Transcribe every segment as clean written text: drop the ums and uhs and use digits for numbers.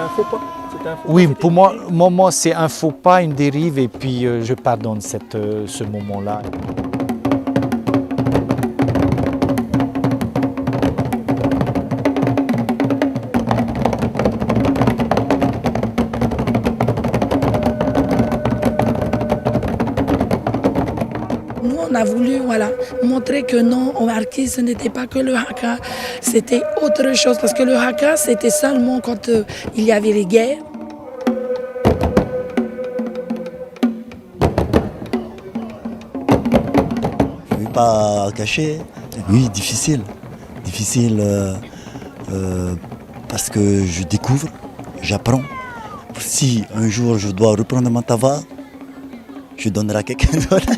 un faux pas. Oui, pour moi c'est un faux pas, une dérive, et puis je pardonne ce moment-là. Nous, on a voulu montrer que non, au Marquise, ce n'était pas que le haka, c'était autre chose. Parce que le haka, c'était seulement quand il y avait les guerres. Je ne vais pas cacher. Oui, difficile. Difficile parce que je découvre, j'apprends. Si un jour je dois reprendre mon tava, je donnerai à quelqu'un d'autre.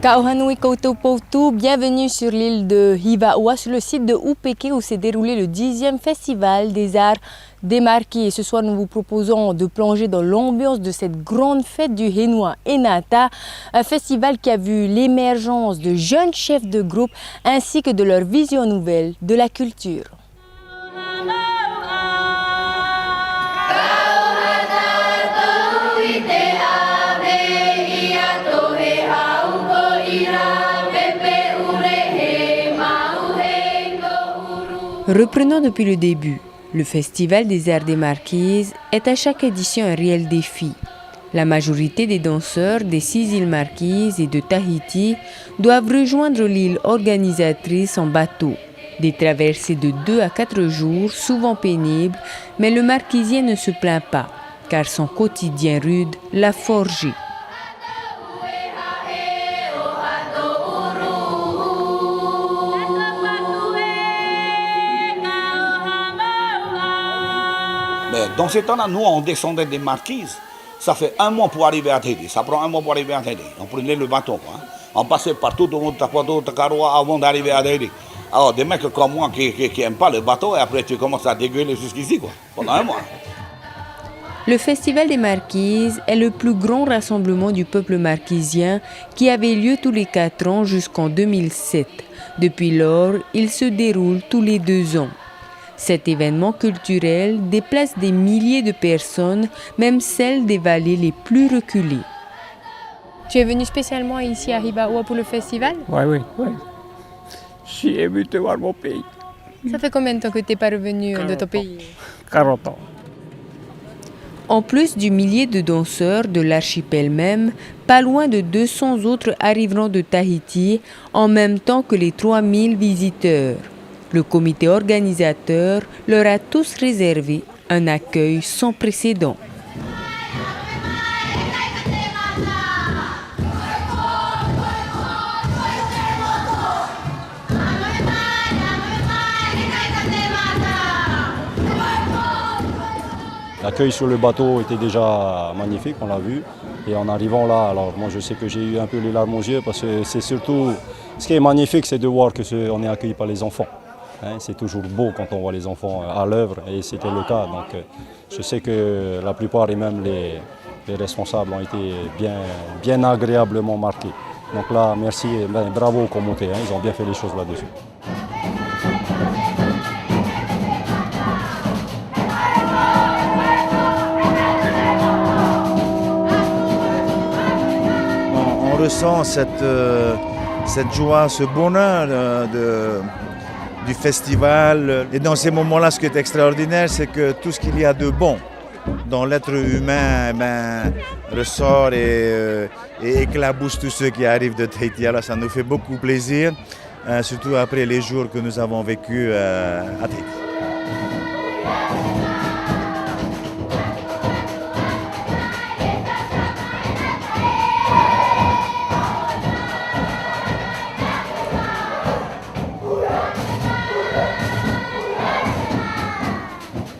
Kaohanui Koutou Poutou, bienvenue sur l'île de Hivaoua, sur le site de Upeke où s'est déroulé le 10e Festival des Arts des Marquis. Et ce soir, nous vous proposons de plonger dans l'ambiance de cette grande fête du Henua Enata, un festival qui a vu l'émergence de jeunes chefs de groupe ainsi que de leur vision nouvelle de la culture. Reprenons depuis le début. Le Festival des Arts des Marquises est à chaque édition un réel défi. La majorité des danseurs des 6 îles Marquises et de Tahiti doivent rejoindre l'île organisatrice en bateau. Des traversées de 2 à 4 jours, souvent pénibles, mais le Marquisien ne se plaint pas, car son quotidien rude l'a forgé. Dans ces temps-là, nous, on descendait des Marquises. Ça fait 1 mois pour arriver à Tahiti. Ça prend 1 mois pour arriver à Tahiti. On prenait le bateau. On passait par tout le monde, Tapato, Takaroa, avant d'arriver à Tahiti. Alors, des mecs comme moi qui n'aiment pas le bateau, et après tu commences à dégueuler jusqu'ici, pendant 1 mois. Le Festival des Marquises est le plus grand rassemblement du peuple marquisien qui avait lieu tous les 4 ans jusqu'en 2007. Depuis lors, il se déroule tous les 2 ans. Cet événement culturel déplace des milliers de personnes, même celles des vallées les plus reculées. Tu es venu spécialement ici à Hivaoua pour le festival? Oui. Je suis ému de voir mon pays. Ça fait combien de temps que tu n'es pas revenu de ton pays? 40 ans. En plus du millier de danseurs de l'archipel même, pas loin de 200 autres arriveront de Tahiti, en même temps que les 3000 visiteurs. Le comité organisateur leur a tous réservé un accueil sans précédent. L'accueil sur le bateau était déjà magnifique, on l'a vu. Et en arrivant là, alors moi je sais que j'ai eu un peu les larmes aux yeux parce que c'est surtout, ce qui est magnifique, c'est de voir qu'on est accueilli par les enfants. C'est toujours beau quand on voit les enfants à l'œuvre et c'était le cas. Donc je sais que la plupart et même les responsables ont été bien agréablement marqués. Donc là, merci, bravo au comité, ils ont bien fait les choses là-dessus. On ressent cette joie, ce bonheur du festival. Et dans ces moments-là, ce qui est extraordinaire, c'est que tout ce qu'il y a de bon dans l'être humain ressort et éclabousse tous ceux qui arrivent de Tahiti. Alors ça nous fait beaucoup plaisir, surtout après les jours que nous avons vécus à Tahiti.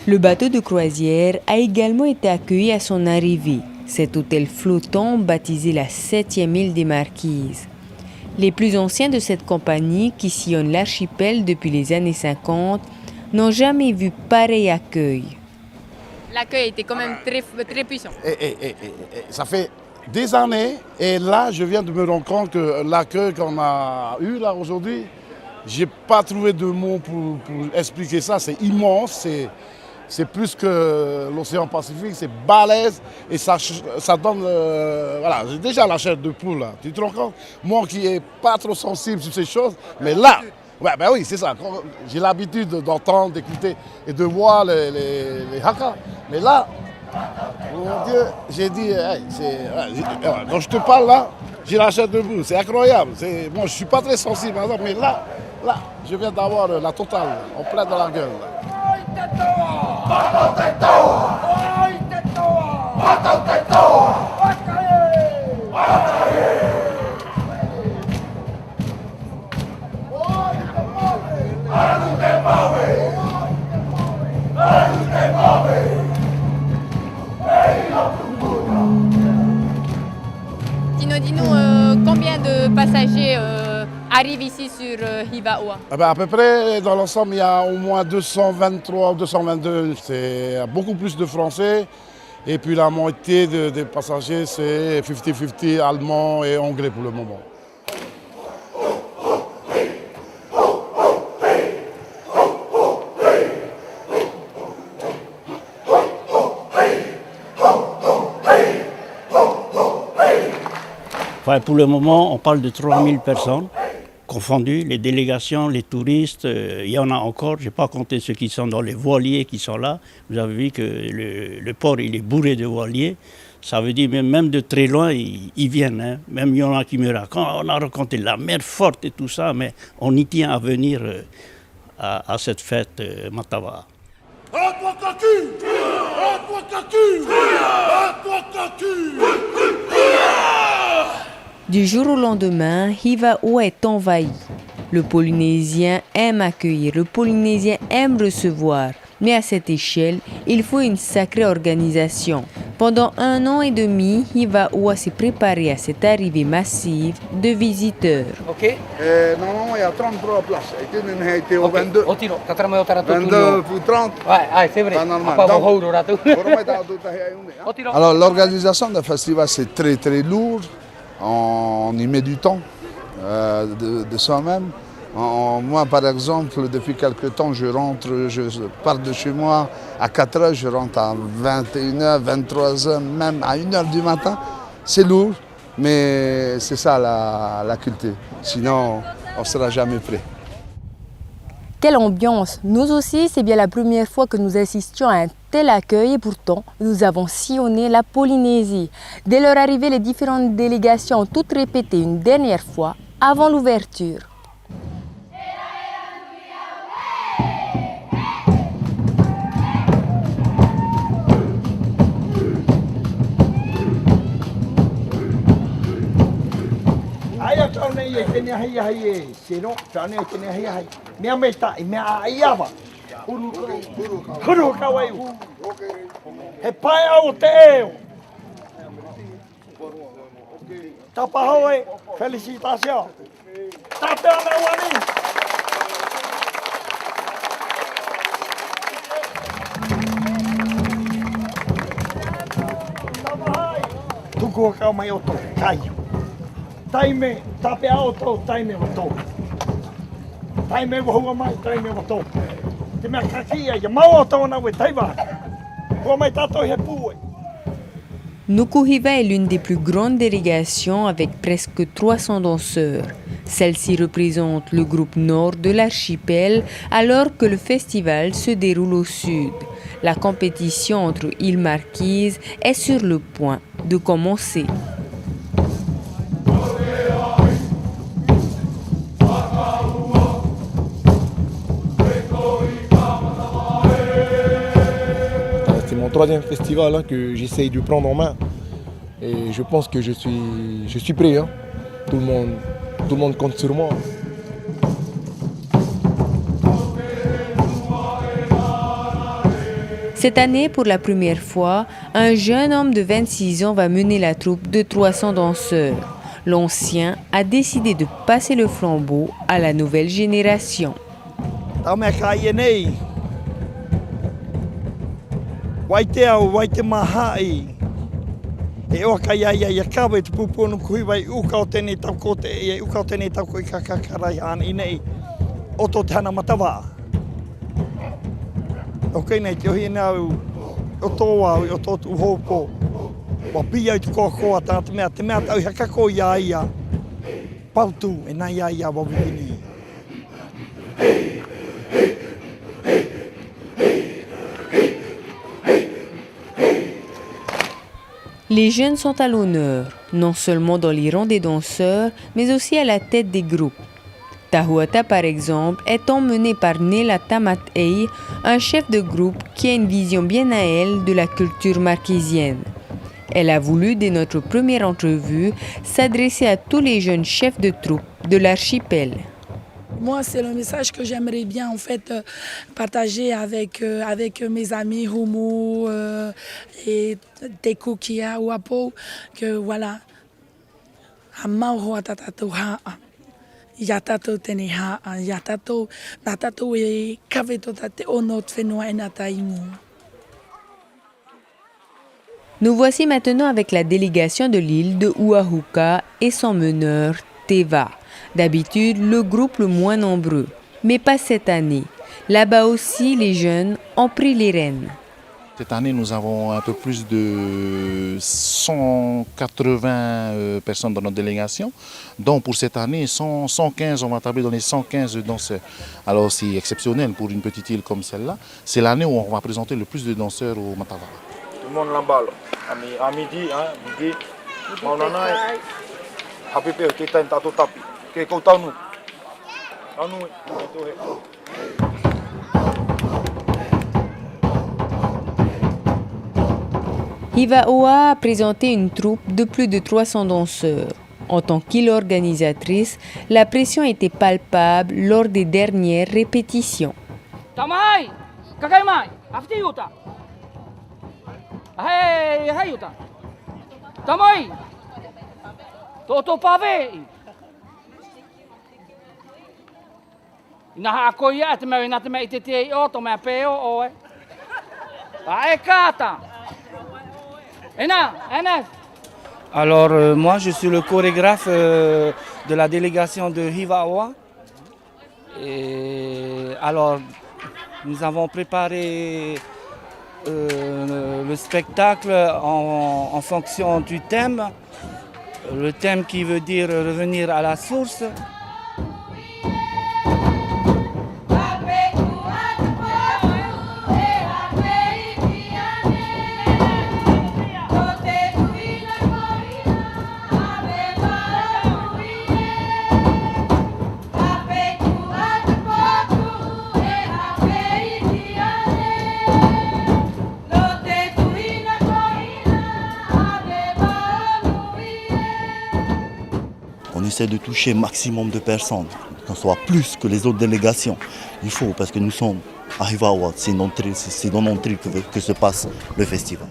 Le bateau de croisière a également été accueilli à son arrivée. Cet hôtel flottant, baptisé la 7e île des Marquises. Les plus anciens de cette compagnie, qui sillonnent l'archipel depuis les années 50, n'ont jamais vu pareil accueil. L'accueil était quand même très puissant. Et ça fait des années, et là je viens de me rendre compte que l'accueil qu'on a eu là aujourd'hui, j'ai pas trouvé de mots pour expliquer ça. C'est immense, c'est plus que l'océan Pacifique, c'est balèze et ça donne... voilà, j'ai déjà la chair de poule là, tu te rends compte? Moi qui n'ai pas trop sensible sur ces choses, mais là, ouais, ben oui, c'est ça. J'ai l'habitude d'entendre, d'écouter et de voir les hakas. Mais là, mon Dieu, j'ai dit, hey, quand je te parle là, j'ai la chair de poule, c'est incroyable. Moi, je ne suis pas très sensible, mais là, je viens d'avoir la totale, en plein dans la gueule. Dis-nous combien de passagers arrivent ici sur Hiva-Ua? À peu près, dans l'ensemble, il y a au moins 223 ou 222. C'est beaucoup plus de Français. Et puis la moitié des passagers, c'est 50-50 allemands et anglais pour le moment. Enfin, pour le moment, on parle de 3000 personnes, confondues, les délégations, les touristes, il y en a encore. Je n'ai pas compté ceux qui sont dans les voiliers qui sont là. Vous avez vu que le port il est bourré de voiliers. Ça veut dire même de très loin, ils viennent. Hein. Même il y en a qui me racontent, on a raconté la mer forte et tout ça, mais on y tient à venir à cette fête Matava. Du jour au lendemain, Hiva-Ua est envahi. Le Polynésien aime accueillir, le Polynésien aime recevoir. Mais à cette échelle, il faut une sacrée organisation. Pendant 1 an et demi, Hiva-Ua s'est préparé à cette arrivée massive de visiteurs. Ok. Normalement, il y a 33 places. Et on a été au 22. 22 pour 30. Ouais, c'est vrai. Pas normal. Alors, l'organisation d'un festival, c'est très très lourd. On y met du temps de soi-même. Moi, par exemple, depuis quelque temps, je pars de chez moi à 4 h, je rentre à 21 h, 23 h, même à 1 h du matin. C'est lourd, mais c'est ça la culture. Sinon, on ne sera jamais prêt. Quelle ambiance! Nous aussi, c'est bien la première fois que nous assistions à un tel accueil et pourtant, nous avons sillonné la Polynésie. Dès leur arrivée, les différentes délégations ont toutes répété une dernière fois avant l'ouverture. Félicitations. Taime, tape auto, taime wato. Taime wahua mai, taime wato. Te mea kakia, ya mau auto na we taiwa. Hua mai tato he pue. Nuku Hiva est l'une des plus grandes délégations avec presque 300 danseurs. Celle-ci représente le groupe nord de l'archipel alors que le festival se déroule au sud. La compétition entre îles Marquises est sur le point de commencer. C'est mon 3e festival que j'essaye de prendre en main. Et je pense que je suis prêt. Hein. Tout le monde compte sur moi. Cette année, pour la première fois, un jeune homme de 26 ans va mener la troupe de 300 danseurs. L'ancien a décidé de passer le flambeau à la nouvelle génération. Les jeunes sont à l'honneur, non seulement dans les rangs des danseurs, mais aussi à la tête des groupes. Tahuata, par exemple, est emmené par Nela Tamatei, un chef de groupe qui a une vision bien à elle de la culture marquisienne. Elle a voulu, dès notre première entrevue, s'adresser à tous les jeunes chefs de troupe de l'archipel. Moi, c'est le message que j'aimerais bien en fait partager avec mes amis Humu et Teku Kia Wapo, que voilà, Amauro Atatato Ha, Yatato Teneha, Yatato, Natato e Kaveto Tate Onot Fenua Enataimu. Nous voici maintenant avec la délégation de l'île de Uahuka et son meneur Teva. D'habitude, le groupe le moins nombreux, mais pas cette année. Là-bas aussi, les jeunes ont pris les rênes. Cette année, nous avons un peu plus de 180 personnes dans notre délégation. Donc pour cette année, 115, on va tabler dans les 115 danseurs. Alors c'est exceptionnel pour une petite île comme celle-là. C'est l'année où on va présenter le plus de danseurs au Matavara. Tout le monde là-bas, à midi, midi, Hivaoa a présenté une troupe de plus de 300 danseurs. En tant qu'organisatrice, la pression était palpable lors des dernières répétitions. Tamai, kakaimai, afti yuta. Hey, hey yuta. Tamai. Toto pave. Inaha akoia atme inatme itete o to me peo oe. Aekata. Alors moi je suis le chorégraphe de la délégation de Hivaoa. Et alors nous avons préparé le spectacle en fonction du thème. Le thème qui veut dire revenir à la source. On essaie de toucher un maximum de personnes, qu'on soit plus que les autres délégations. Il faut, parce que nous sommes à Hivaoa, c'est dans notre île que se passe le festival.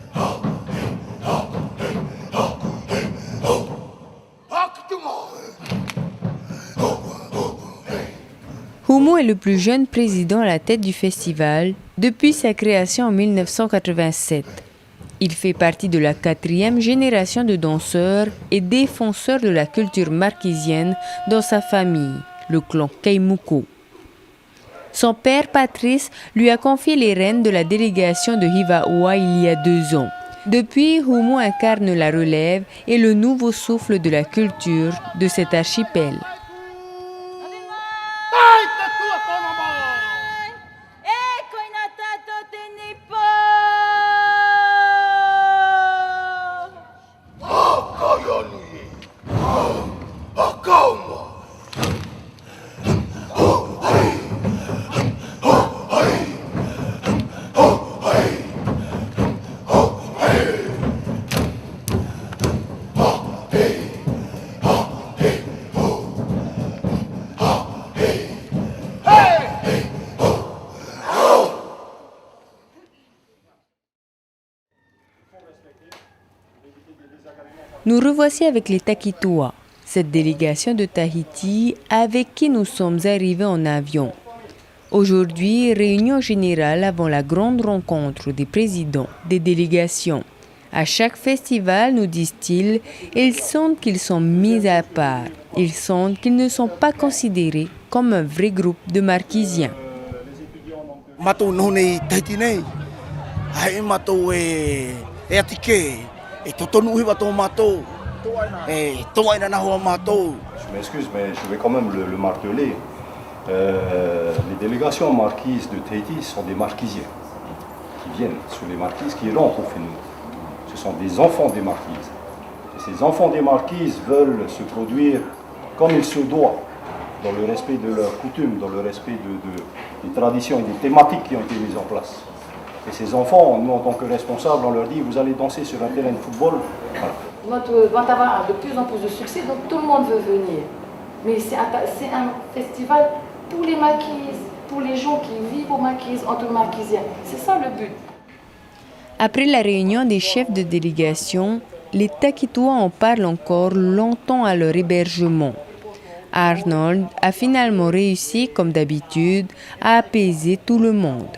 Humu est le plus jeune président à la tête du festival depuis sa création en 1987. Il fait partie de la 4e génération de danseurs et défenseurs de la culture marquisienne dans sa famille, le clan Keimuko. Son père Patrice lui a confié les rênes de la délégation de Hivaoa il y a 2 ans. Depuis, Humu incarne la relève et le nouveau souffle de la culture de cet archipel. Nous revoici avec les Takitoa, cette délégation de Tahiti avec qui nous sommes arrivés en avion. Aujourd'hui, réunion générale avant la grande rencontre des présidents des délégations. À chaque festival, nous disent-ils, ils sentent qu'ils sont mis à part. Ils sentent qu'ils ne sont pas considérés comme un vrai groupe de marquisiens. Je m'excuse, mais je vais quand même le marteler. Les délégations marquises de Tahiti sont des marquisiens qui viennent sur les marquises, qui rentrent au Fénoun. Ce sont des enfants des marquises. Et ces enfants des marquises veulent se produire comme il se doit, dans le respect de leurs coutumes, dans le respect des traditions et des thématiques qui ont été mises en place. Et ces enfants, nous en tant que responsables, on leur dit vous allez danser sur un terrain de football. Voilà. Notre va avoir de plus en plus de succès, donc tout le monde veut venir. Mais c'est un festival pour les marquises, pour les gens qui vivent aux marquises, entre marquisiens. C'est ça le but. Après la réunion des chefs de délégation, les Takitoa en parlent encore longtemps à leur hébergement. Arnold a finalement réussi, comme d'habitude, à apaiser tout le monde.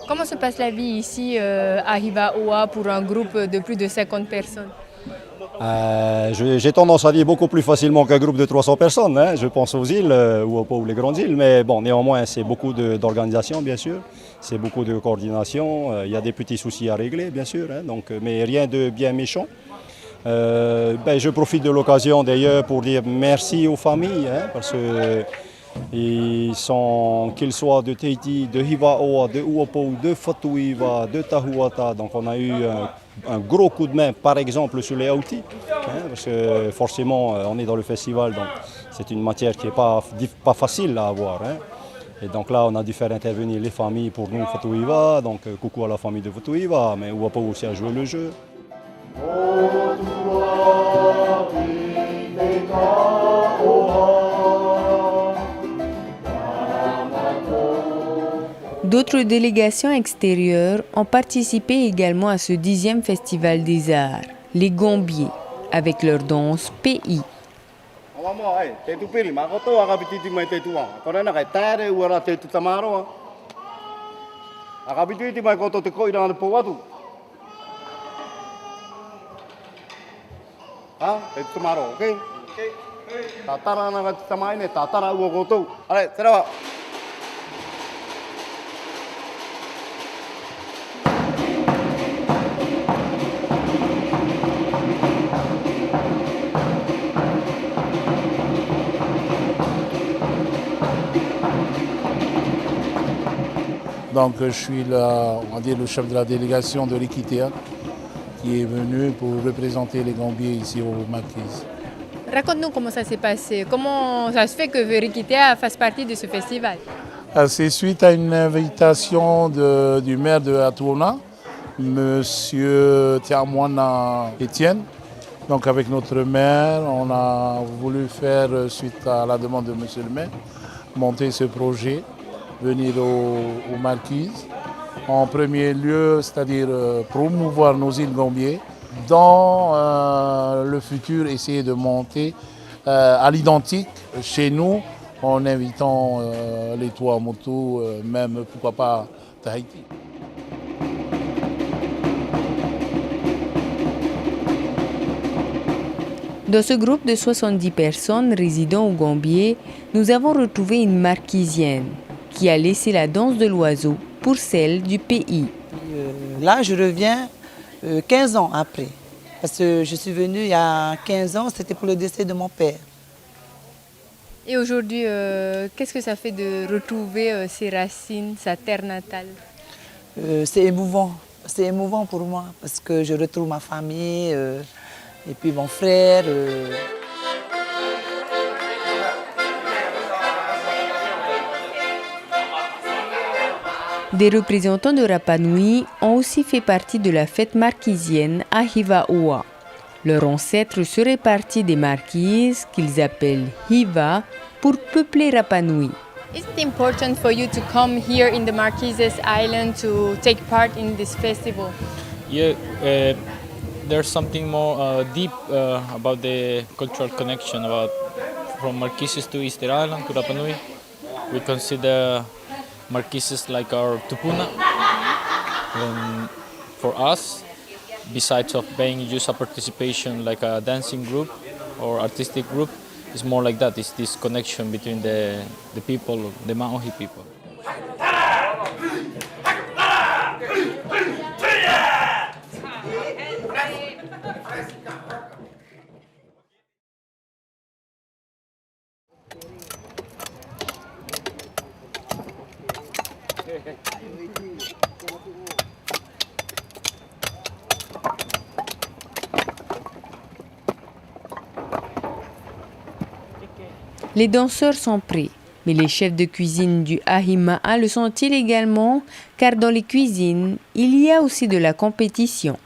Comment se passe la vie ici à Hiva-Oa pour un groupe de plus de 50 personnes? J'ai tendance à dire beaucoup plus facilement qu'un groupe de 300 personnes. Hein. Je pense aux îles ou les grandes îles, mais bon, néanmoins, c'est beaucoup d'organisation, bien sûr. C'est beaucoup de coordination. Il y a des petits soucis à régler, bien sûr, hein, donc, mais rien de bien méchant. Je profite de l'occasion d'ailleurs pour dire merci aux familles, hein, parce que qu'ils soient de Tahiti, de Hiva-Oa, de Uapo, de Fatuiva, de Tahuata. Donc on a eu un gros coup de main, par exemple, sur les Aouti, hein, parce que forcément on est dans le festival, donc c'est une matière qui n'est pas facile à avoir. Hein. Et donc là, on a dû faire intervenir les familles pour nous, Fatuiva, donc coucou à la famille de Fatuiva, mais Uapo aussi a joué le jeu. D'autres délégations extérieures ont participé également à ce 10e Festival des Arts, les Gombiers, avec leur danse PI. Donc je suis là, on va dire, le chef de la délégation de l'Iquitéa qui est venu pour représenter les Gambiers ici aux Marquises. Raconte-nous comment ça s'est passé. Comment ça se fait que Rikitea fasse partie de ce festival? C'est suite à une invitation du maire de Atuona, M. Tiamouana Etienne. Donc avec notre maire, on a voulu faire, suite à la demande de M. le maire, monter ce projet, venir aux Marquises. En premier lieu, c'est-à-dire promouvoir nos îles Gambiers, dans le futur essayer de monter à l'identique chez nous en invitant les Tuamotu, même pourquoi pas Tahiti. Dans ce groupe de 70 personnes résidant au Gambier, nous avons retrouvé une marquisienne qui a laissé la danse de l'oiseau pour celle du pays. Là, je reviens 15 ans après. Parce que je suis venue il y a 15 ans, c'était pour le décès de mon père. Et aujourd'hui, qu'est-ce que ça fait de retrouver ses racines, sa terre natale? C'est émouvant. C'est émouvant pour moi parce que je retrouve ma famille et puis mon frère. Des représentants de Rapa Nui ont aussi fait partie de la fête marquisienne à Hiva-Oa. Leurs ancêtres seraient partis des marquises qu'ils appellent Hiva pour peupler Rapa Nui. Is it important for you to come here in the Marquises Island to take part in this festival? Yeah, there's something more deep about the cultural connection from Marquises to Easter Island to Rapa Nui. We consider Marquises like our tupuna. For us, besides of being just a participation like a dancing group or artistic group, it's more like that. It's this connection between the people, the Maohi people. Les danseurs sont prêts, mais les chefs de cuisine du Ahima'a le sont-ils également, car dans les cuisines, il y a aussi de la compétition.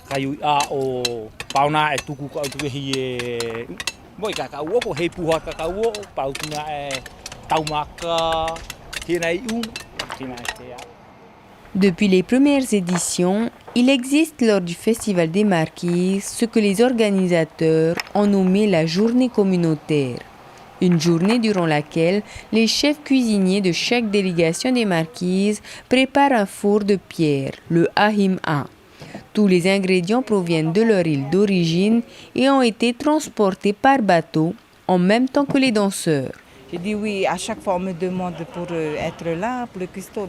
Kayu o pauna e tuku ka tu hi e moi ka ka wo ko he puha ka ka wo pau tuna e taumaka tina I tina te. Depuis les premières éditions, il existe lors du Festival des Marquises ce que les organisateurs ont nommé la journée communautaire. Une journée durant laquelle les chefs cuisiniers de chaque délégation des Marquises préparent un four de pierre, le Ahim'a. Tous les ingrédients proviennent de leur île d'origine et ont été transportés par bateau en même temps que les danseurs. J'ai dit oui, à chaque fois on me demande pour être là, pour le cuistot,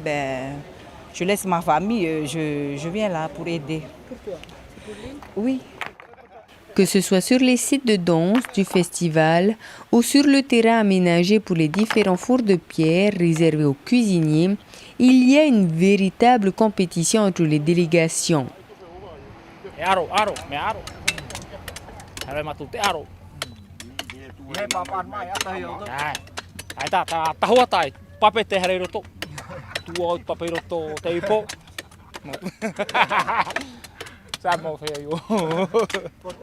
je laisse ma famille, je viens là pour aider. Pourquoi? Oui. Que ce soit sur les sites de danse du festival ou sur le terrain aménagé pour les différents fours de pierre réservés aux cuisiniers, il y a une véritable compétition entre les délégations. Aro, me aro. Aro matute aro. Ye papan mai ata yo. Ai ta tahua tai. Pape te herero to. Tu pape roto te ipo. Sa mo fe yo.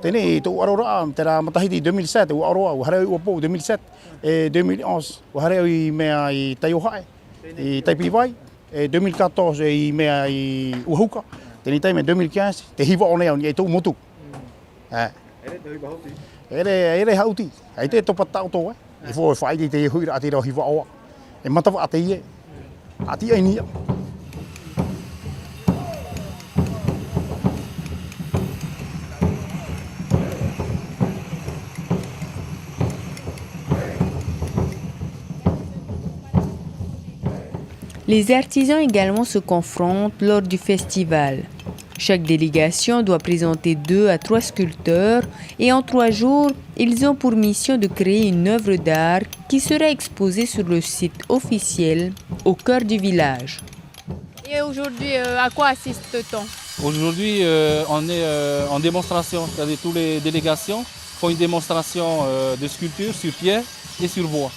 Tene tu arora tera matahiti 2007 u arora u hare u po 2007 et 2011 u hare i mea I Taiohae I Taipivai et 2014 I mea I Uhuka. Teni taime 2015 te hiwa o nea ni tu motu. Ere hauti. Ai te topa tau to e. I fo fai te hui ati ro hiwa o. E matawa ati e. Ati ai ni. Les artisans également se confrontent lors du festival. Chaque délégation doit présenter 2 à 3 sculpteurs et en 3 jours, ils ont pour mission de créer une œuvre d'art qui sera exposée sur le site officiel au cœur du village. Et aujourd'hui, à quoi assiste-t-on? Aujourd'hui, on est en démonstration, c'est-à-dire toutes les délégations font une démonstration de sculpture sur pierre et sur bois.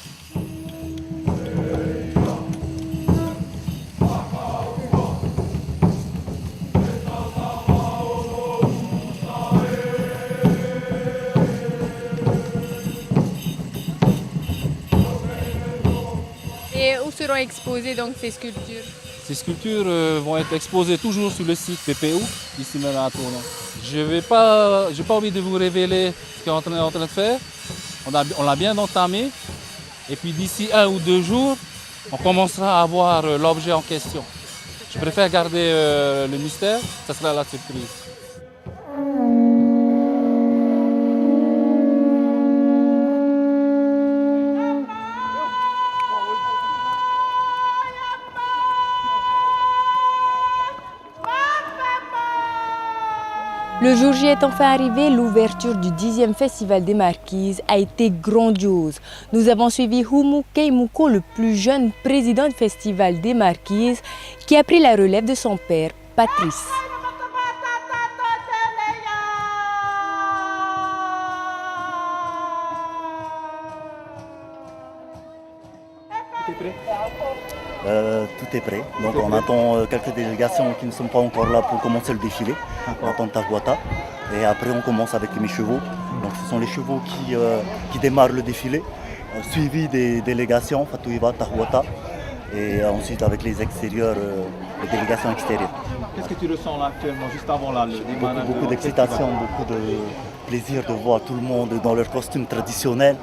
Et où seront exposées donc ces sculptures? Ces sculptures vont être exposées toujours sur le site PPU, ici même à Tournon. Je n'ai pas envie de vous révéler ce qu'on est en train de faire. On l'a bien entamé. Et puis d'ici 1 ou 2 jours, on commencera à voir l'objet en question. Je préfère garder le mystère, ça sera la surprise. Le jour J est enfin arrivé, l'ouverture du 10e Festival des Marquises a été grandiose. Nous avons suivi Humu Keimuko, le plus jeune président du Festival des Marquises, qui a pris la relève de son père, Patrice. Tout est prêt. Donc on attend quelques délégations qui ne sont pas encore là pour commencer le défilé. On attend Tahuata. Et après on commence avec mes chevaux. Donc ce sont les chevaux qui démarrent le défilé, suivi des délégations, Fatouiva, Tahuata. Et ensuite avec les extérieurs, les délégations extérieures. Qu'est-ce que tu ressens là actuellement, juste avant là, le démarrage? Beaucoup d'excitation, beaucoup de plaisir de voir tout le monde dans leur costume traditionnel.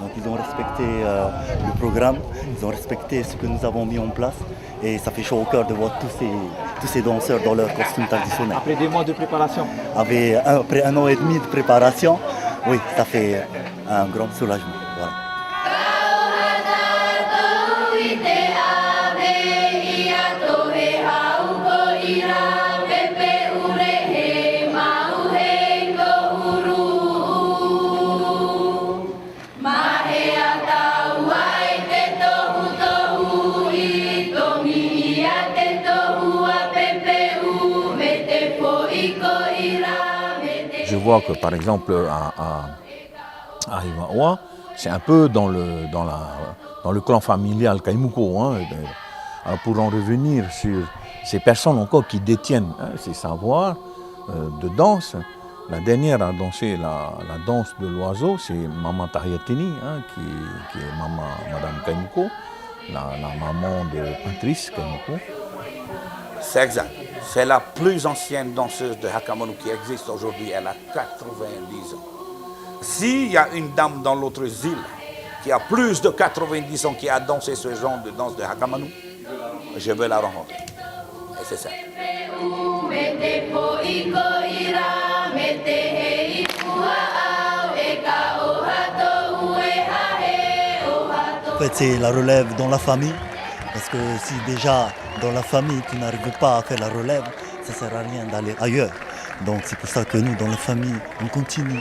Donc ils ont respecté le programme, ils ont respecté ce que nous avons mis en place. Et ça fait chaud au cœur de voir tous ces danseurs dans leur costume traditionnel. Après des mois de préparation? Après 1 an et demi de préparation, oui, ça fait un grand soulagement. Voilà. Je vois que par exemple à Hivaoa, c'est un peu dans le clan familial Kaimuko. Hein. Alors pour en revenir sur ces personnes encore qui détiennent ces savoirs de danse, la dernière à danser la danse de l'oiseau, c'est Maman Tahiyatini, qui est Madame Kaimuko, la maman de Patrice Kaimuko. C'est exact. C'est la plus ancienne danseuse de Hakamanu qui existe aujourd'hui. Elle a 90 ans. S'il y a une dame dans l'autre île qui a plus de 90 ans qui a dansé ce genre de danse de Hakamanu, je veux la rencontrer. Et c'est ça. En fait, c'est la relève dans la famille. Parce que si déjà dans la famille tu n'arrives pas à faire la relève, ça ne sert à rien d'aller ailleurs. Donc c'est pour ça que nous, dans la famille, on continue.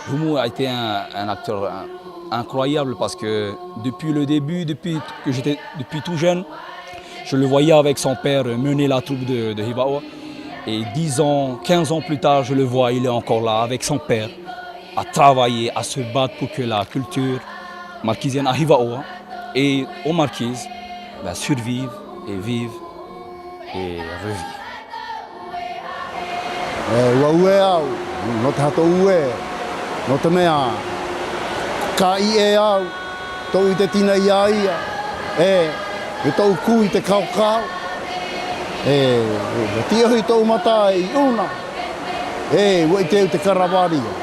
Humu a été un acteur incroyable parce que depuis le début, depuis tout jeune, je le voyais avec son père mener la troupe de Hivaoa. Et 10 ans, 15 ans plus tard, je le vois, il est encore là avec son père, à travailler, à se battre pour que la culture marquisienne à Hivaoa et aux Marquises survivent et vivent et revivent. Waue au, no te hato ue, no te mea, ka I e au, tau I te tina ia, me tau ku I te kau, me tiohi tau mata I una, wai teu te karawario,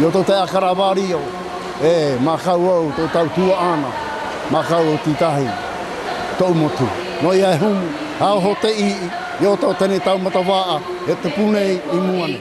yo tau te a karawario, ma kau au, tau tua ana, ma kau o titahi, tau motu, no ia humu, hao ho te I, yo tau tene tau matawaa, e te pune I muane.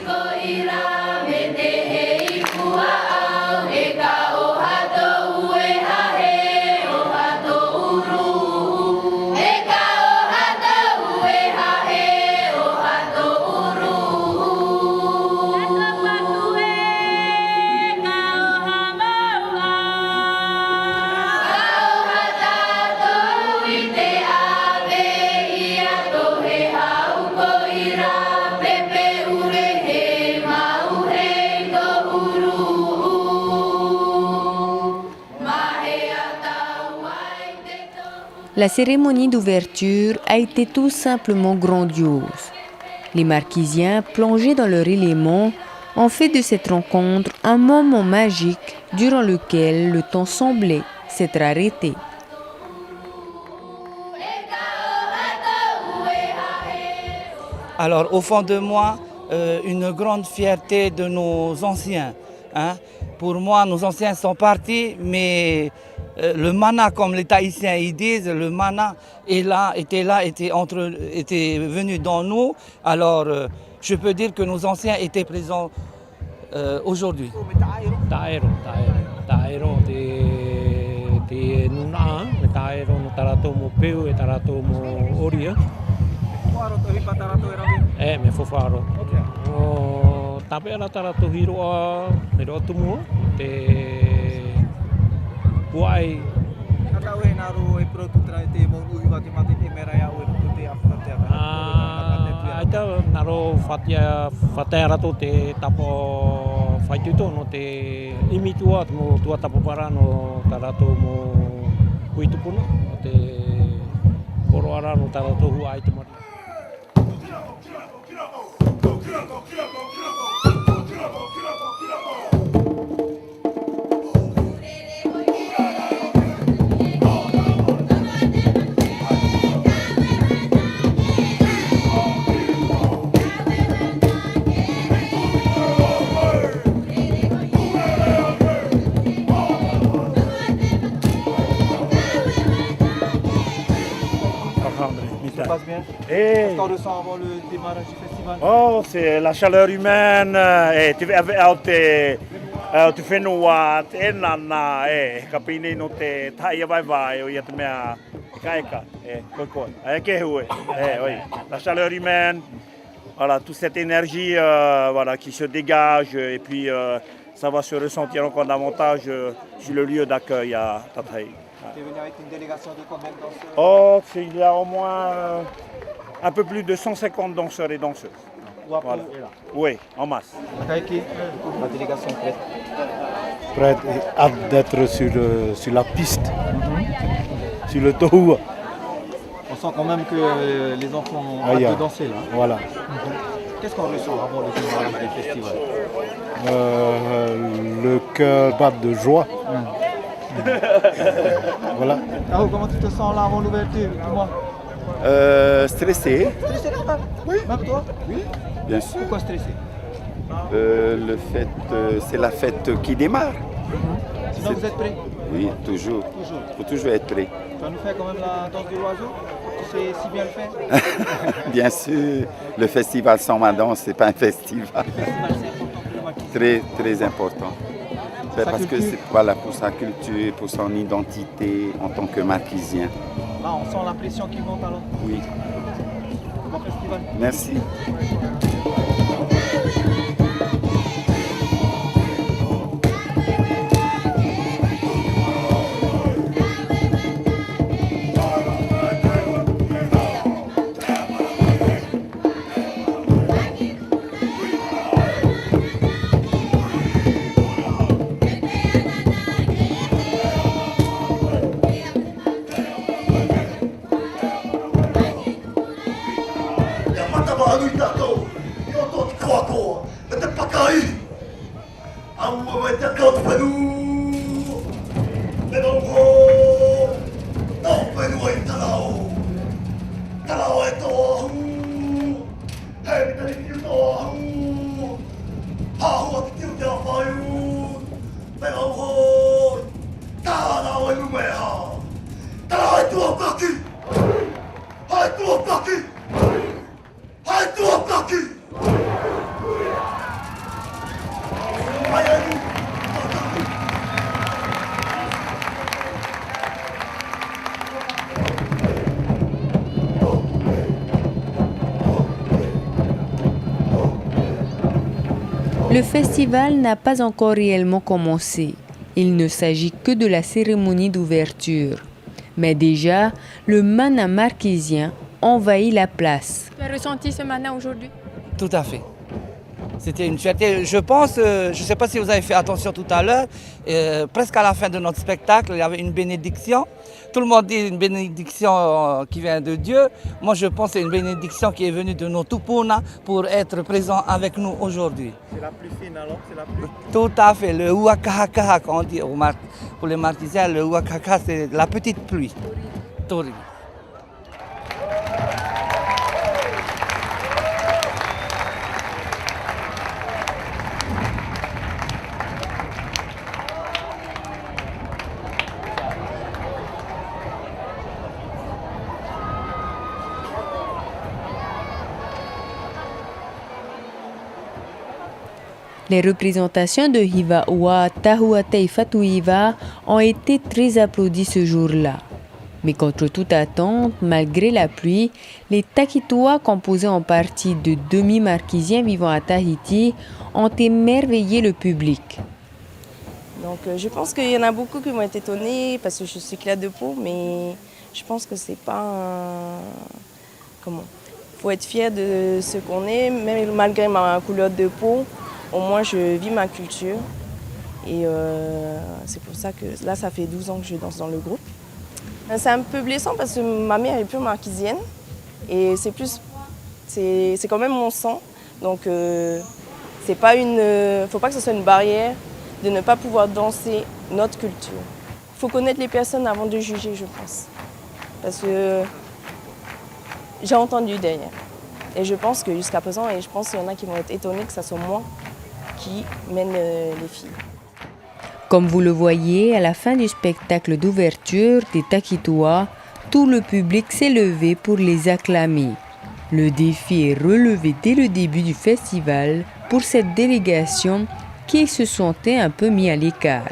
La cérémonie d'ouverture a été tout simplement grandiose. Les Marquisiens, plongés dans leur élément, ont fait de cette rencontre un moment magique durant lequel le temps semblait s'être arrêté. Alors au fond de moi, une grande fierté de nos anciens. Pour moi, nos anciens sont partis, mais le mana, comme les Tahitiens ils disent, le mana était venu dans nous. Alors je peux dire que nos anciens étaient présents aujourd'hui. Me fofaro. O tape ala tarato hiroa, hiroa tumu te puai. Kaka we naru e pro tu trai te mo uiwa te mate te mera ya o te afate. Aita naru fatia rato te tapo faituto no te imitua mo tua tapo para no tarato mo kuitupuno te Koroararo tara tohu ai te mari. Ça se passe bien. Hey. Qu'est-ce qu'on ressent avant le démarrage du festival? Oh, c'est la chaleur humaine. Tu fais nous te nana kapini no te taia vai vai o ia te mea kaika koi oui, la chaleur humaine, voilà, toute cette énergie voilà, qui se dégage et puis ça va se ressentir encore davantage sur le lieu d'accueil à Tataï. Tu es venu avec une délégation de combien de danseurs? Oh, il y a au moins un peu plus de 150 danseurs et danseuses. Voilà. Oui, en masse. Kaiki, la délégation est prête. Prête et hâte d'être sur la piste, sur le tohu. On sent quand même que les enfants ont hâte de danser là. Voilà. Qu'est-ce qu'on ressent avant le démarrage du festival? Le cœur bat de joie. Voilà. Tao, comment tu te sens là avant l'ouverture? Dis-moi. Stressé. Stressé quand même? Oui. Même toi? Oui, bien sûr. Pourquoi stressé? Le fait, c'est la fête qui démarre. Sinon vous êtes prêts? Oui, toujours. Il faut toujours être prêt. Tu vas nous faire quand même la danse de l'oiseau? Tu sais si bien le faire? Bien sûr, le festival sans ma danse, c'est pas un festival. Très, très important. Parce que c'est voilà, pour sa culture, pour son identité en tant que marquisien. Là, on sent la pression qui monte alors? Oui. Bon festival. Merci. Le festival n'a pas encore réellement commencé. Il ne s'agit que de la cérémonie d'ouverture. Mais déjà, le mana marquisien envahit la place. Tu as ressenti ce mana aujourd'hui? Tout à fait. C'était une fierté. Je pense, je ne sais pas si vous avez fait attention tout à l'heure, presque à la fin de notre spectacle, il y avait une bénédiction. Tout le monde dit une bénédiction qui vient de Dieu. Moi, je pense que c'est une bénédiction qui est venue de nos Tupuna pour être présent avec nous aujourd'hui. C'est la plus fine alors? C'est la plus... Tout à fait. Le Uakahaka, quand on dit pour les marquisiens, le Uakahaka, c'est la petite pluie. Tori. Les représentations de Hivaoua, Tahuata et Fatuiva ont été très applaudies ce jour-là. Mais contre toute attente, malgré la pluie, les Takitoa, composés en partie de demi-marquisiens vivant à Tahiti, ont émerveillé le public. Donc je pense qu'il y en a beaucoup qui vont être étonnés parce que je suis claire de peau, mais je pense que c'est pas comment. Faut être fier de ce qu'on est, même malgré ma couleur de peau. Au moins, je vis ma culture et c'est pour ça que là, ça fait 12 ans que je danse dans le groupe. C'est un peu blessant parce que ma mère est plus marquisienne et c'est quand même mon sang. Donc c'est pas faut pas que ce soit une barrière de ne pas pouvoir danser notre culture. Il faut connaître les personnes avant de juger, je pense. Parce que j'ai entendu derrière. Et je pense que jusqu'à présent, et je pense qu'il y en a qui vont être étonnés que ce soit moi qui mène les filles. Comme vous le voyez, à la fin du spectacle d'ouverture des Takitoa, tout le public s'est levé pour les acclamer. Le défi est relevé dès le début du festival pour cette délégation qui se sentait un peu mis à l'écart.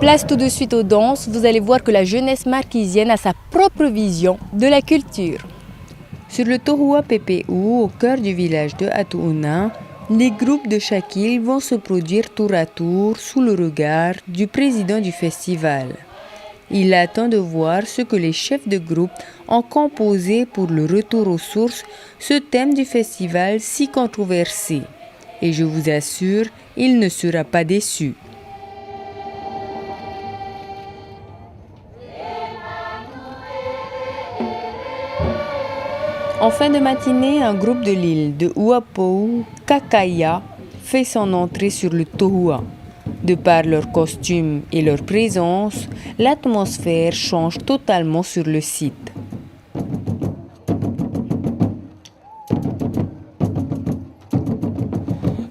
Place tout de suite aux danses, vous allez voir que la jeunesse marquisienne a sa propre vision de la culture. Sur le Tohua PPU, au cœur du village de Atuuna, les groupes de chaque île vont se produire tour à tour sous le regard du président du festival. Il attend de voir ce que les chefs de groupe ont composé pour le retour aux sources, ce thème du festival si controversé. Et je vous assure, il ne sera pas déçu. En fin de matinée, un groupe de l'île de Uapou, Kakaya, fait son entrée sur le Tohua. De par leurs costumes et leur présence, l'atmosphère change totalement sur le site.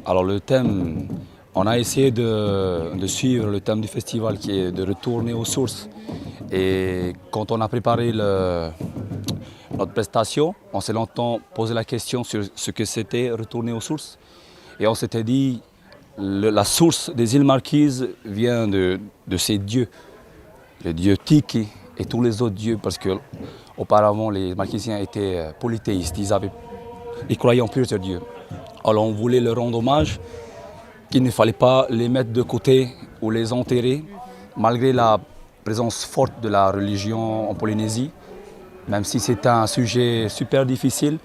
Alors le thème, on a essayé de suivre le thème du festival qui est de retourner aux sources. Et quand on a préparé notre prestation, on s'est longtemps posé la question sur ce que c'était retourner aux sources. Et on s'était dit, la source des îles Marquises vient de ces dieux, le dieu Tiki et tous les autres dieux, parce que auparavant les Marquisiens étaient polythéistes, ils croyaient en plusieurs dieux. Alors on voulait leur rendre hommage, qu'il ne fallait pas les mettre de côté ou les enterrer, malgré la présence forte de la religion en Polynésie. Même si c'était un sujet super difficile,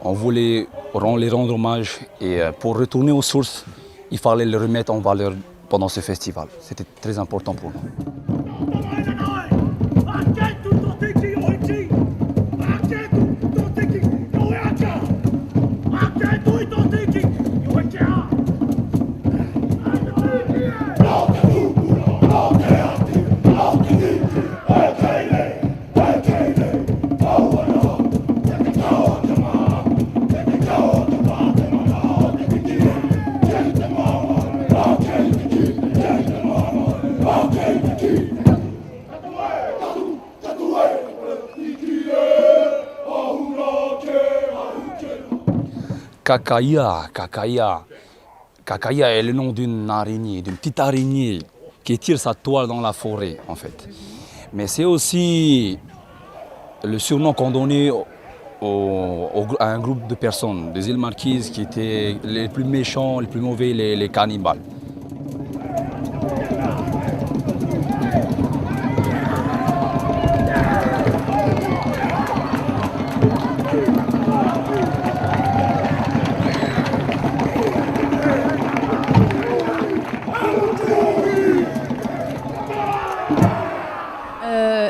on voulait les rendre hommage et pour retourner aux sources, il fallait les remettre en valeur pendant ce festival. C'était très important pour nous. Kakaya est le nom d'une araignée, d'une petite araignée qui tire sa toile dans la forêt en fait. Mais c'est aussi le surnom qu'on donnait à un groupe de personnes des îles Marquises qui étaient les plus méchants, les plus mauvais, les cannibales.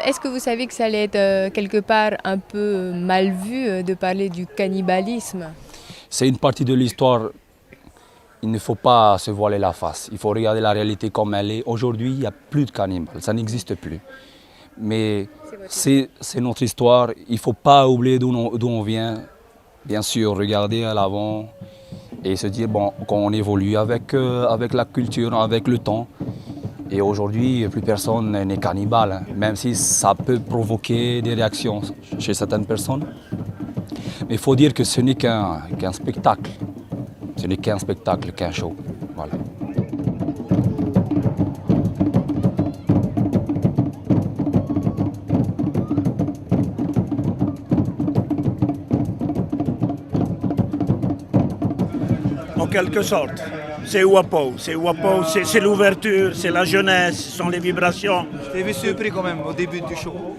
Est-ce que vous savez que ça allait être quelque part un peu mal vu de parler du cannibalisme? C'est une partie de l'histoire. Il ne faut pas se voiler la face. Il faut regarder la réalité comme elle est. Aujourd'hui, il n'y a plus de cannibales. Ça n'existe plus. Mais c'est notre histoire. Il ne faut pas oublier d'où on vient. Bien sûr, regarder à l'avant et se dire bon, qu'on évolue avec la culture, avec le temps. Et aujourd'hui, plus personne n'est cannibale, hein, même si ça peut provoquer des réactions chez certaines personnes. Mais il faut dire que ce n'est qu'un spectacle. Ce n'est qu'un spectacle, qu'un show. Voilà. quelque sorte. C'est Ouapo, c'est l'ouverture, c'est la jeunesse, ce sont les vibrations. Je t'ai vu surpris quand même au début du show.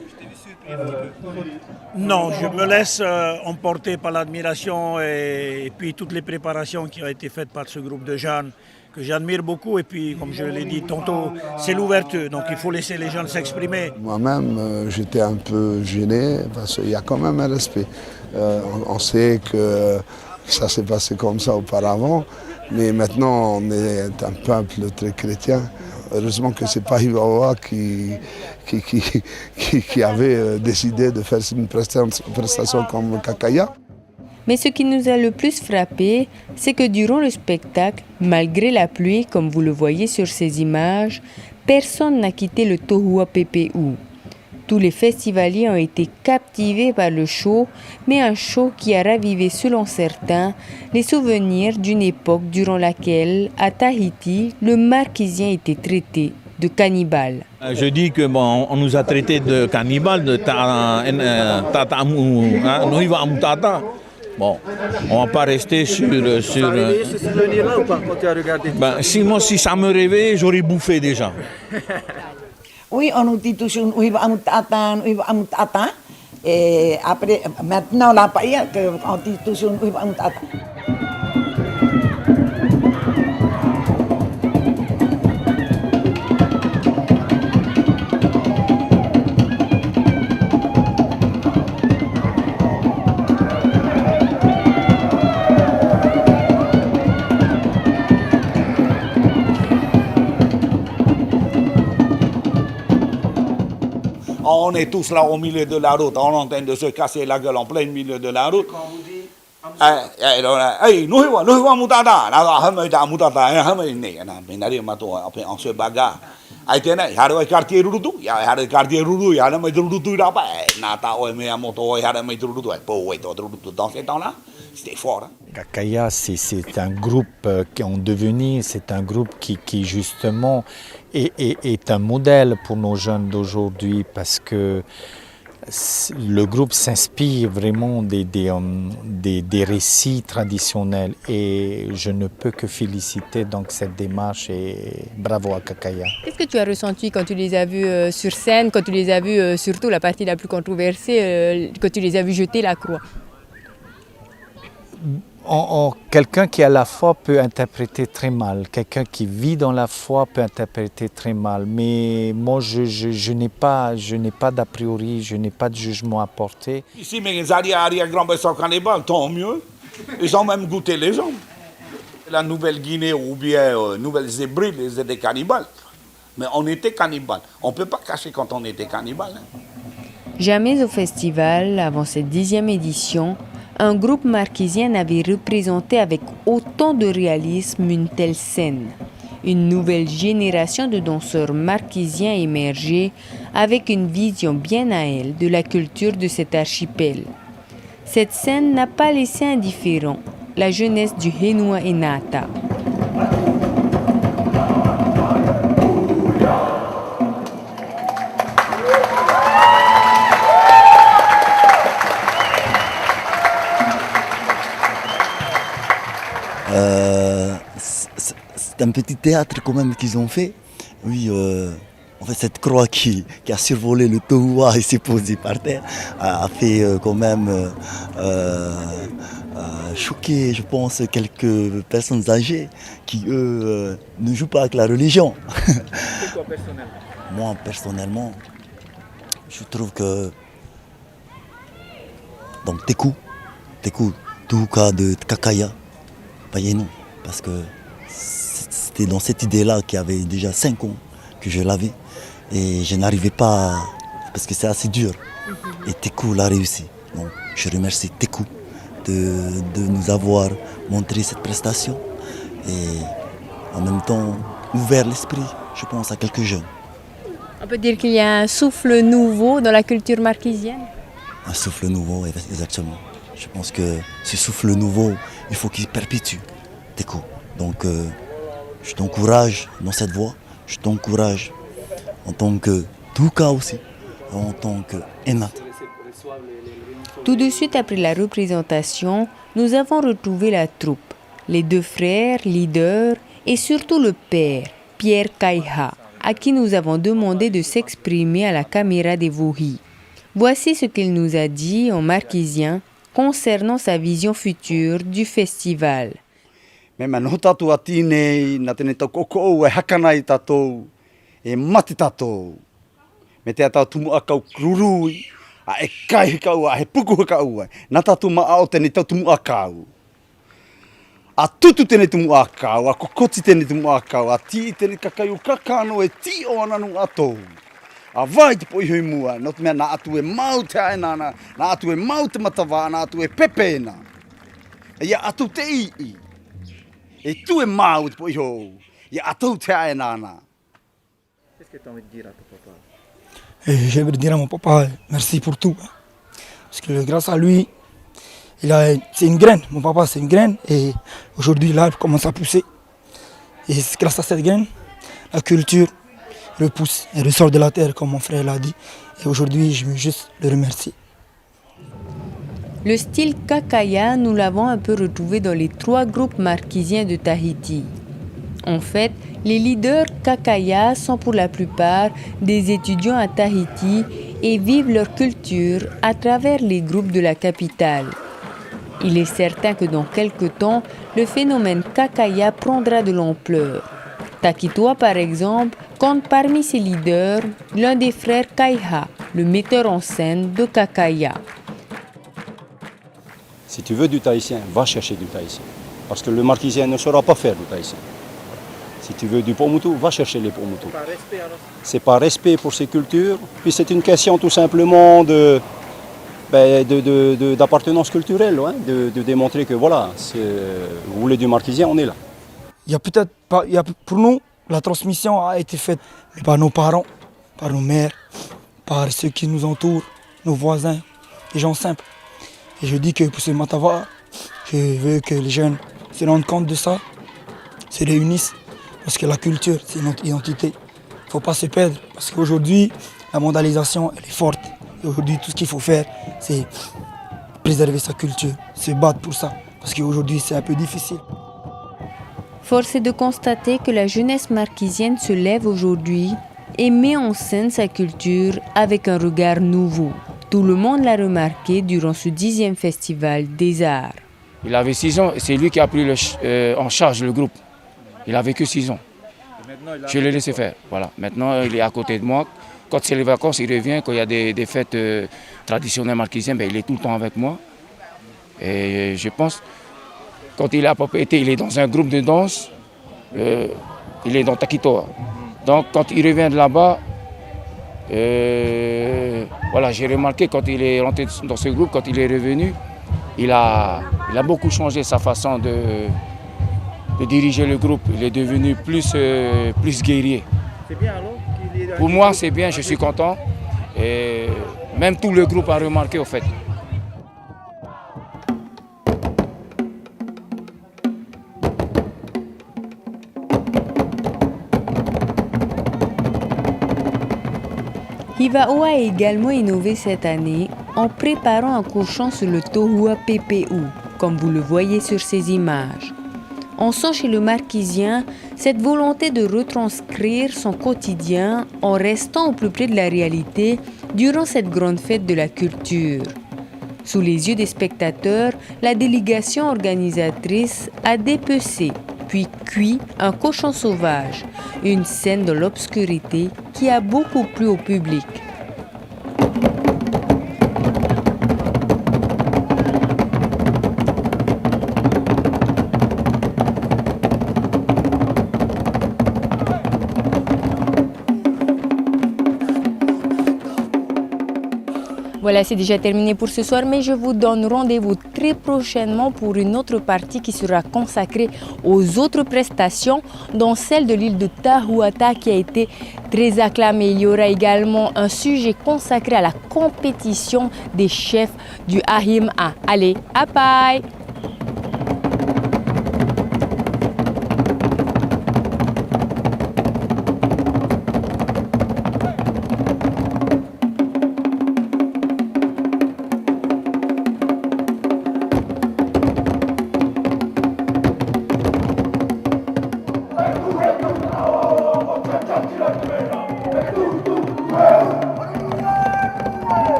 Non, je me laisse emporter par l'admiration et puis toutes les préparations qui ont été faites par ce groupe de jeunes que j'admire beaucoup. Et puis, comme je l'ai dit tantôt, c'est l'ouverture, donc il faut laisser les jeunes s'exprimer. Moi-même, j'étais un peu gêné parce qu'il y a quand même un respect. On sait que ça s'est passé comme ça auparavant, mais maintenant on est un peuple très chrétien. Heureusement que ce n'est pas Hiwawa qui avait décidé de faire une prestation comme Kakaya. Mais ce qui nous a le plus frappé, c'est que durant le spectacle, malgré la pluie, comme vous le voyez sur ces images, personne n'a quitté le Tohua PPU. Tous les festivaliers ont été captivés par le show, mais un show qui a ravivé, selon certains, les souvenirs d'une époque durant laquelle, à Tahiti, le marquisien était traité de cannibale. Je dis que bon, on nous a traités de cannibales, de Noiva Amutata. Bon, on ne va pas rester sur... Ça a réveillé ce souvenir-là ou pas quand tu as regardé? Si ça me réveillait, j'aurais bouffé déjà. Oui, on nous dit toujours Noiva Amutata. Et après, maintenant, là, on dit toujours Noiva Amutata. On est tous là au milieu de la route, on est en train de se casser la gueule en plein milieu de la route. On se bagarre. Il y a le quartier Rudu, il y a le quartier Rudu, il y a le maître Rudu là-bas. Dans ces temps-là, c'était fort. Kakaya, c'est un groupe qui est en devenir, c'est un groupe qui justement est un modèle pour nos jeunes d'aujourd'hui parce que le groupe s'inspire vraiment des récits traditionnels et je ne peux que féliciter donc cette démarche et bravo à Kakaya. Qu'est-ce que tu as ressenti quand tu les as vus sur scène, quand tu les as vus, surtout la partie la plus controversée, quand tu les as vus jeter la croix? Quelqu'un qui à la foi peut interpréter très mal, quelqu'un qui vit dans la foi peut interpréter très mal, mais moi je n'ai pas d'a priori, je n'ai pas de jugement à porter. Ici, mais les arrière-grands-pères sont cannibales, tant mieux. Ils ont même goûté les gens. La Nouvelle-Guinée ou bien Nouvelle-Zébride, ils étaient cannibales. Mais on était cannibales. On ne peut pas cacher quand on était cannibales. Jamais au festival, avant cette 10e édition, un groupe marquisien n'avait représenté avec autant de réalisme une telle scène. Une nouvelle génération de danseurs marquisiens émergeait avec une vision bien à elle de la culture de cet archipel. Cette scène n'a pas laissé indifférent la jeunesse du Henua Enata. C'est un petit théâtre quand même qu'ils ont fait. Oui, en fait cette croix qui a survolé le Tohua et s'est posée par terre a fait quand même choquer, je pense, quelques personnes âgées qui, eux, ne jouent pas avec la religion. Et toi, personnellement? Moi, personnellement, je trouve que donc Teku, Tuhuka de Kakaya, non, parce que c'était dans cette idée-là qu'il y avait déjà 5 ans que je l'avais et je n'arrivais pas, parce que c'est assez dur. Et Teku l'a réussi. Donc, je remercie Teku de nous avoir montré cette prestation et en même temps ouvert l'esprit, je pense, à quelques jeunes. On peut dire qu'il y a un souffle nouveau dans la culture marquisienne? Un souffle nouveau, exactement. Je pense que ce souffle nouveau, il faut qu'il perpétue, Teku. Donc, je t'encourage dans cette voie, je t'encourage en tant que Tuhuka aussi, en tant que Enat. Tout de suite après la représentation, nous avons retrouvé la troupe. les deux frères, leaders, et surtout le père, Pierre Kaiha, à qui nous avons demandé de s'exprimer à la caméra des Vohi. Voici ce qu'il nous a dit en marquisien concernant sa vision future du festival. Me mano tatou atine na tene tau koko e hakana I tatou e mati tatou. Me te atau tumu akau krurui a e kai kau a he puku kau na tatou maao tene tau tumu akau. A tutu tene tumu akau, a kokoti tene tumu akau, a ti tene kakaiu kakano e ti o ananu atou. A vai te poi hui mua, no te mea na atu e mau te aenana, na atu e mau te matawa, na atu e pepena. E ia atu te ii. Et tout est mau te poi hou. Ia atu te aenana. Qu'est-ce que tu as envie de dire à ton papa? J'aimerais dire à mon papa, merci pour tout. Parce que grâce à lui, c'est une graine. Mon papa, c'est une graine. Et aujourd'hui, l'arbre commence à pousser. Et grâce à cette graine, la culture repousse et ressort de la terre, comme mon frère l'a dit. Et aujourd'hui, je veux juste le remercier. Le style kakaya, nous l'avons un peu retrouvé dans les 3 groupes marquisiens de Tahiti. En fait, les leaders kakaya sont pour la plupart des étudiants à Tahiti et vivent leur culture à travers les groupes de la capitale. Il est certain que dans quelques temps, le phénomène kakaya prendra de l'ampleur. Takitoa, par exemple, compte parmi ses leaders l'un des frères Kaiha, le metteur en scène de kakaya. Si tu veux du tahitien, va chercher du tahitien. Parce que le marquisien ne saura pas faire du tahitien. Si tu veux du Pomotou, va chercher les Pomotou. C'est par respect pour ces cultures. Puis c'est une question tout simplement d'appartenance culturelle, hein, de démontrer que voilà, vous voulez du marquisien, on est là. Il y a peut-être pas, pour nous, la transmission a été faite par nos parents, par nos mères, par ceux qui nous entourent, nos voisins, les gens simples. Et je dis que pour ce Matava, je veux que les jeunes se rendent compte de ça, se réunissent, parce que la culture, c'est notre identité. Il ne faut pas se perdre, parce qu'aujourd'hui, la mondialisation, elle est forte. Et aujourd'hui, tout ce qu'il faut faire, c'est préserver sa culture, se battre pour ça, parce qu'aujourd'hui, c'est un peu difficile. Force est de constater que la jeunesse marquisienne se lève aujourd'hui et met en scène sa culture avec un regard nouveau. Tout le monde l'a remarqué durant ce 10e festival des arts. Il avait 6 ans et c'est lui qui a pris en charge le groupe. Il avait que 6 ans. Je l'ai laissé faire. Voilà. Maintenant, il est à côté de moi. Quand c'est les vacances, il revient. Quand il y a des fêtes traditionnelles marquisiennes, il est tout le temps avec moi. Et je pense, quand il a été, il est dans un groupe de danse. Il est dans Takitoa. Donc, quand il revient de là-bas, voilà, j'ai remarqué quand il est rentré dans ce groupe, quand il est revenu, il a beaucoup changé sa façon de diriger le groupe. Il est devenu plus guerrier. C'est bien alors qu'il est... Pour moi, c'est bien, je suis content. Et même tout le groupe a remarqué au fait. Hivaoa a également innové cette année en préparant un cochon sur le Tohua PPU, comme vous le voyez sur ces images. On sent chez le marquisien cette volonté de retranscrire son quotidien en restant au plus près de la réalité durant cette grande fête de la culture. Sous les yeux des spectateurs, la délégation organisatrice a dépecé puis cuit un cochon sauvage, une scène de l'obscurité qui a beaucoup plu au public. Voilà, c'est déjà terminé pour ce soir, mais je vous donne rendez-vous très prochainement pour une autre partie qui sera consacrée aux autres prestations, dont celle de l'île de Tahuata qui a été très acclamée. Il y aura également un sujet consacré à la compétition des chefs du Ahim-A. Allez, à bye!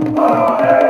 Amen.